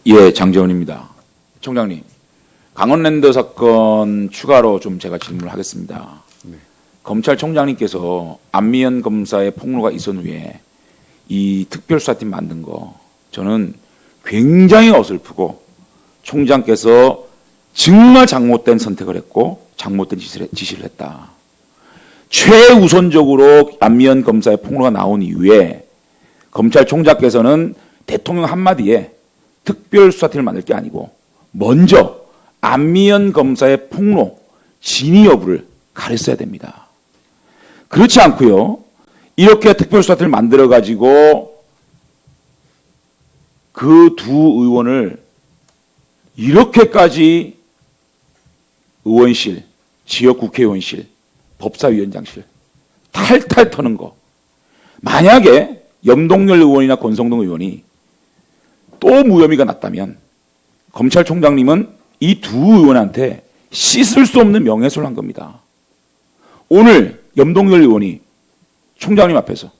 예, 장재원입니다. 총장님, 강원랜드 사건 추가로 좀 제가 질문을 하겠습니다. 네. 검찰총장님께서 안미연 검사의 폭로가 있은 후에 이 특별수사팀 만든 거 저는 굉장히 어설프고 총장께서 정말 잘못된 선택을 했고 잘못된 지시를 했다. 최우선적으로 안미연 검사의 폭로가 나온 이후에 검찰총장께서는 대통령 한마디에 특별수사팀을 만들 게 아니고 먼저 안미연 검사의 폭로, 진위 여부를 가렸어야 됩니다. 그렇지 않고요. 이렇게 특별수사팀을 만들어가지고 그 두 의원을 이렇게까지 의원실, 지역국회의원실, 법사위원장실 탈탈 터는 거. 만약에 염동열 의원이나 권성동 의원이 또 무혐의가 났다면 검찰총장님은 이 두 의원한테 씻을 수 없는 명예훼손을 한 겁니다. 오늘 염동열 의원이 총장님 앞에서,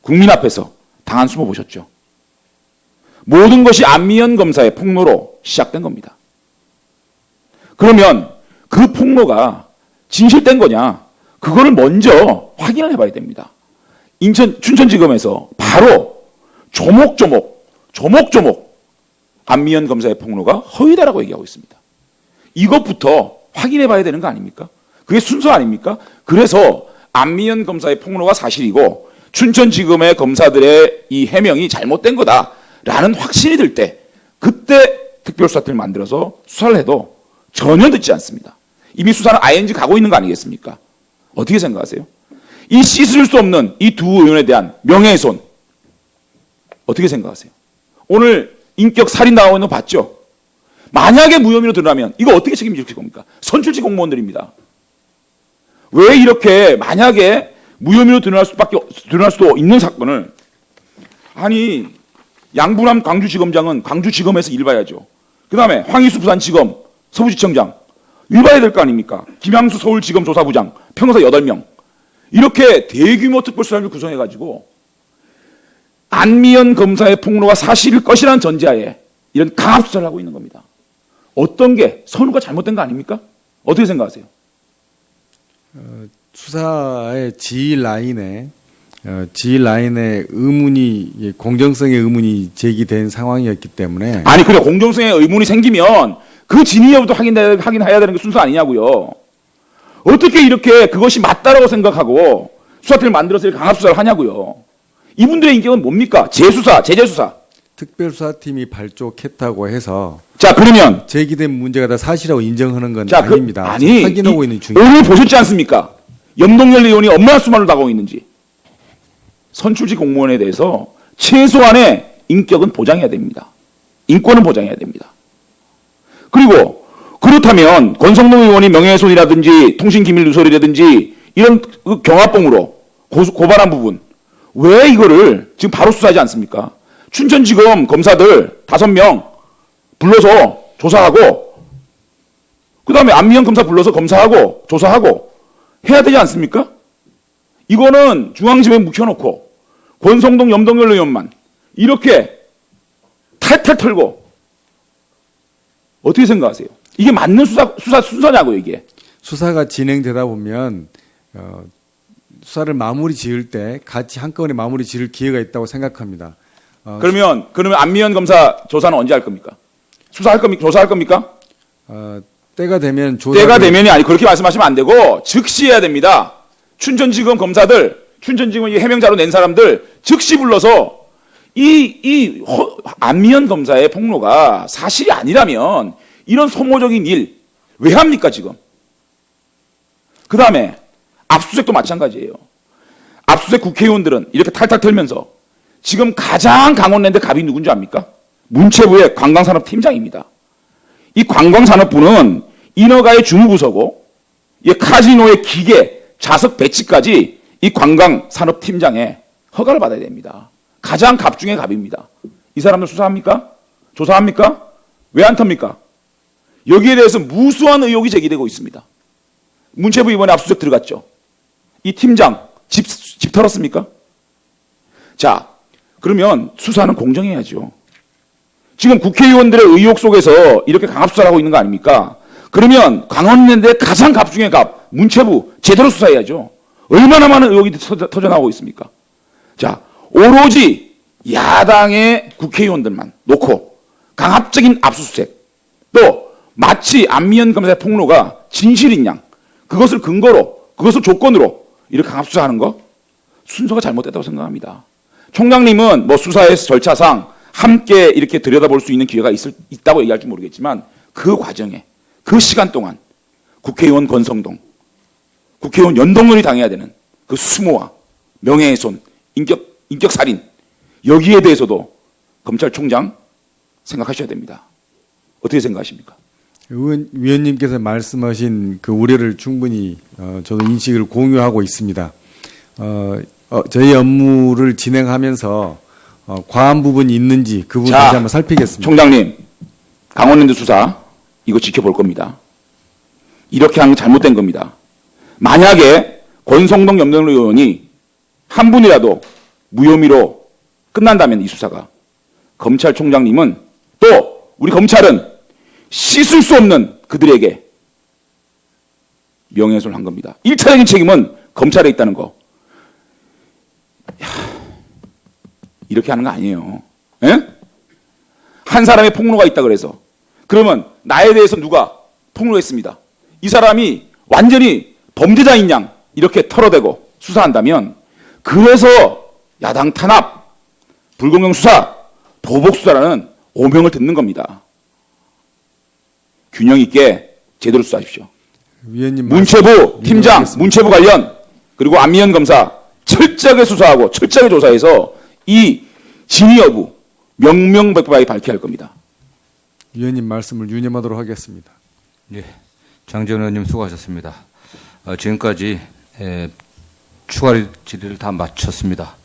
국민 앞에서 당한 수모 보셨죠? 모든 것이 안미연 검사의 폭로로 시작된 겁니다. 그러면 그 폭로가 진실된 거냐? 그거를 먼저 확인을 해봐야 됩니다. 춘천지검에서 바로 조목조목 안미연 검사의 폭로가 허위다라고 얘기하고 있습니다. 이것부터 확인해봐야 되는 거 아닙니까? 그게 순서 아닙니까? 그래서 안미연 검사의 폭로가 사실이고 춘천지검의 검사들의 이 해명이 잘못된 거다라는 확신이 들 때 그때 특별수사팀을 만들어서 수사를 해도 전혀 듣지 않습니다. 이미 수사는 ING 가고 있는 거 아니겠습니까? 어떻게 생각하세요? 이 씻을 수 없는 이 두 의원에 대한 명예훼손 어떻게 생각하세요? 오늘 인격 살인 나오는 거 봤죠? 만약에 무혐의로 드러나면 이거 어떻게 책임질 겁니까? 선출직 공무원들입니다. 왜 이렇게 만약에 무혐의로 드러날 수도 있는 사건을 아니 양분함 광주지검장은 광주지검에서 일 봐야죠. 그 다음에 황희수 부산지검 서부지청장 일 봐야 될 거 아닙니까? 김양수 서울지검 조사부장 평사 8명 이렇게 대규모 특별수사를 구성해가지고 안미연 검사의 폭로가 사실일 것이라는 전제하에 이런 강압수사를 하고 있는 겁니다. 어떤 게 선우가 잘못된 거 아닙니까? 어떻게 생각하세요? 수사의 지휘 라인에 의문이 공정성의 의문이 제기된 상황이었기 때문에 아니 그래 공정성의 의문이 생기면 그 진위 여부도 확인해야 되는 게 순서 아니냐고요. 어떻게 이렇게 그것이 맞다라고 생각하고 수사팀을 만들어서 강압수사를 하냐고요. 이분들의 인격은 뭡니까? 제재수사. 특별수사팀이 발족했다고 해서 자 그러면 제기된 문제가 다 사실이라고 인정하는 건 아닙니다. 아니 확인하고 있는 중입니다. 오늘 보셨지 않습니까? 염동열 의원이 얼마나 수만을 당하고 있는지. 선출직 공무원에 대해서 최소한의 인격은 보장해야 됩니다. 인권은 보장해야 됩니다. 그리고 그렇다면 권성동 의원이 명예훼손이라든지 통신기밀 누설이라든지 이런 그 경합범으로 고발한 부분 왜 이거를 지금 바로 수사하지 않습니까? 춘천지검 검사들 5명 불러서 조사하고 그 다음에 안미연 검사 불러서 검사하고 조사하고 해야 되지 않습니까? 이거는 중앙지검에 묵혀놓고 권성동 염동열 의원만 이렇게 탈탈 털고 어떻게 생각하세요? 이게 맞는 수사 순서냐고요 이게. 수사가 진행되다 보면 수사를 마무리 지을 때 같이 한꺼번에 마무리 지을 기회가 있다고 생각합니다. 그러면 안미연 검사 조사는 언제 할 겁니까? 수사할 겁니까? 조사할 겁니까? 때가 되면 때가 되면이 아니 그렇게 말씀하시면 안 되고 즉시 해야 됩니다. 춘천지검 검사들, 춘천지검 해명자로 낸 사람들 즉시 불러서 안미연 검사의 폭로가 사실이 아니라면 이런 소모적인 일 왜 합니까 지금? 그 다음에 압수수색도 마찬가지예요. 압수수색 국회의원들은 이렇게 탈탈 털면서 지금 가장 강원랜드 갑이 누군지 압니까? 문체부의 관광산업팀장입니다. 이 관광산업부는 인허가의 주무부서고 카지노의 기계, 좌석 배치까지 이 관광산업팀장의 허가를 받아야 됩니다. 가장 갑 중에 갑입니다. 이 사람들 수사합니까? 조사합니까? 왜 안 텁니까? 여기에 대해서 무수한 의혹이 제기되고 있습니다. 문체부 이번에 압수수색 들어갔죠. 이 팀장 집 털었습니까? 자, 그러면 수사는 공정해야죠. 지금 국회의원들의 의혹 속에서 이렇게 강압수사를 하고 있는 거 아닙니까? 그러면 강원랜드의 가장 갑 중의 갑, 문체부 제대로 수사해야죠. 얼마나 많은 의혹이 터져나오고 있습니까? 자, 오로지 야당의 국회의원들만 놓고 강압적인 압수수색, 또 마치 안미연 검사의 폭로가 진실인 양, 그것을 근거로, 그것을 조건으로 이렇게 강압수사하는 거 순서가 잘못됐다고 생각합니다. 총장님은 뭐 수사의 절차상 함께 이렇게 들여다볼 수 있는 기회가 있다고 얘기할지 모르겠지만 그 과정에 그 시간 동안 국회의원 권성동, 국회의원 연동률이 당해야 되는 그 수모와 명예훼손, 인격살인 여기에 대해서도 검찰총장 생각하셔야 됩니다. 어떻게 생각하십니까? 위원님께서 말씀하신 그 우려를 충분히 저도 인식을 공유하고 있습니다. 저희 업무를 진행하면서 과한 부분이 있는지 그 부분 다시 한번 살피겠습니다. 총장님, 강원랜드 수사 이거 지켜볼 겁니다. 이렇게 하는 게 잘못된 겁니다. 만약에 권성동 염동열 의원이 한 분이라도 무혐의로 끝난다면 이 수사가 검찰총장님은 또 우리 검찰은 씻을 수 없는 그들에게 명예훼손을 한 겁니다. 1차적인 책임은 검찰에 있다는 거. 이렇게 하는 거 아니에요. 에? 한 사람의 폭로가 있다 그래서 그러면 나에 대해서 누가 폭로했습니다. 이 사람이 완전히 범죄자인 양 이렇게 털어대고 수사한다면 그래서 야당 탄압, 불공정 수사, 보복 수사라는 오명을 듣는 겁니다. 균형 있게 제대로 수사하십시오. 위원님 문체부 팀장, 문체부 관련 그리고 안미연 검사 철저하게 수사하고 철저하게 조사해서 이 진위 여부 명명백백하게 밝혀야 할 겁니다. 위원님 말씀을 유념하도록 하겠습니다. 예, 장재원 의원님 수고하셨습니다. 지금까지 추가 질의를 다 마쳤습니다.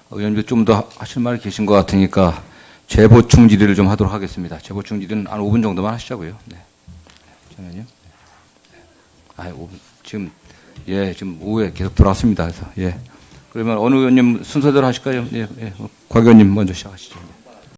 의원님 좀 더 하실 말이 계신 것 같으니까 재보충 질의를 좀 하도록 하겠습니다. 재보충 질의는 한 5분 정도만 하시자고요. 네. 잠깐만요. 5분. 지금 오후에 계속 들어왔습니다. 그래서 그러면 어느 의원님 순서대로 하실까요? 곽 의원님 먼저 시작하시죠.